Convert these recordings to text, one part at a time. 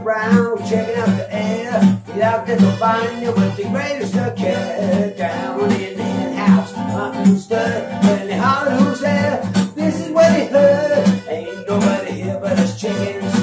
around, checking out the air. Get out there to find you with the greatest of care. Down in the house, understood. When they hollered, who's there? This is what he heard. Ain't nobody here but us chickens.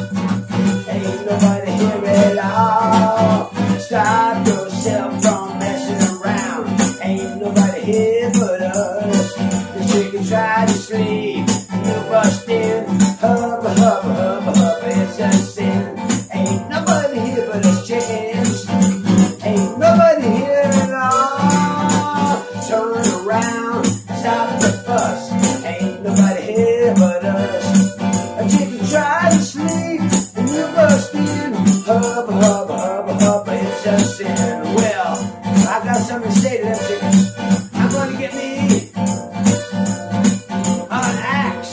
Ain't nobody here at all. Stop yourself from messing around. Ain't nobody here but us. The chickens try to sleep, and you bust in. Hubba, hubba, hubba, hubba, it's a sin. Ain't nobody here but us chickens. Ain't nobody here at all. Turn around, stop the fuss. Ain't nobody here but us. A chicken try to sleep, and you bust in. Hubba, hubba, hubba, hubba, it's a sin. Well, I got something to say to them chickens. I'm going to get me an axe.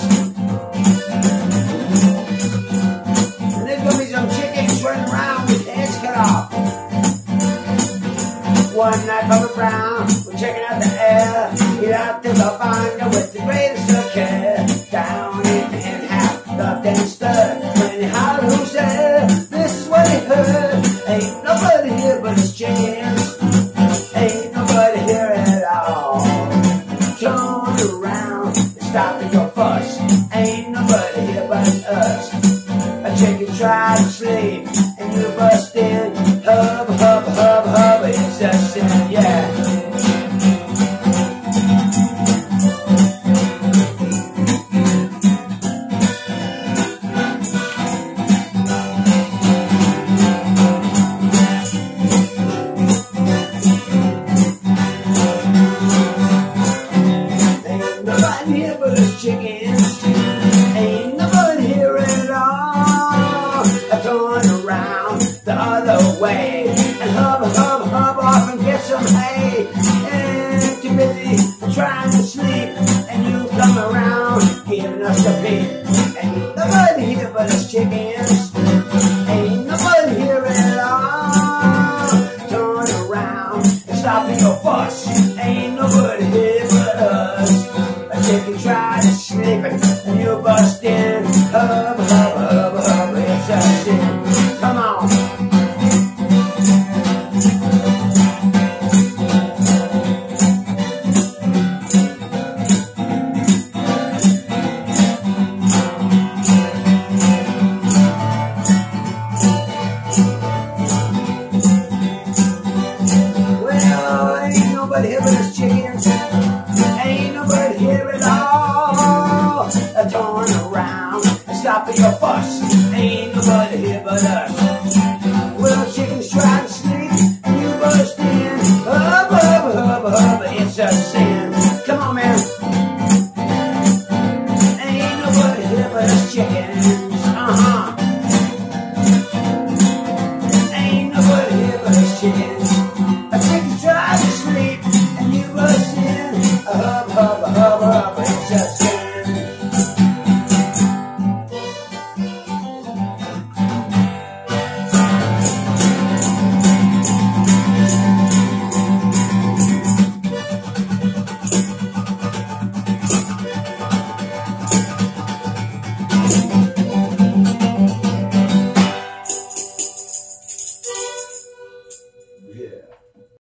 And there's going to be some chickens running around with heads cut off. One night, Bubba Brown, we're checking out the air. Get out there to find you with the greatest of care. Down in the hen house, left and stirred. When he hollered, who's there? This is what he heard. Ain't nobody here but us chickens. Ain't nobody here at all. Turn around and stop your fuss. Ain't nobody here but us. A chicken tried to sleep, and you bust in. Hubba, hubba, hubba, hubba, it's a sin, yeah. Ain't nobody here but us chickens. Ain't nobody here at all. I turn around the other way and hubba, hubba, hubba off and get some hay. Ain't too busy trying to sleep, and you come around giving us a peep. Ain't nobody here but us chickens. Ain't nobody here at all. Turn around and stop your fuss. Ain't nobody here but us. A chicken tried to sleep, and you bust in. Hubba, hubba, hubba, hubba, it's a sin. Come on. Well, ain't nobody here but us chickens. Ain't nobody here at all. Turn around and stop your fuss. Ain't nobody here but us. Well, chickens try to sleep, and you bust in. Hubba, hubba, hubba, hubba, it's a sin. Come on, man. Ain't nobody here but us chickens. Uh-huh. Ain't nobody here but us chickens. A chicken try to sleep, and you bust in. Hubba, hubba, hubba, hubba, it's a sin. Yeah.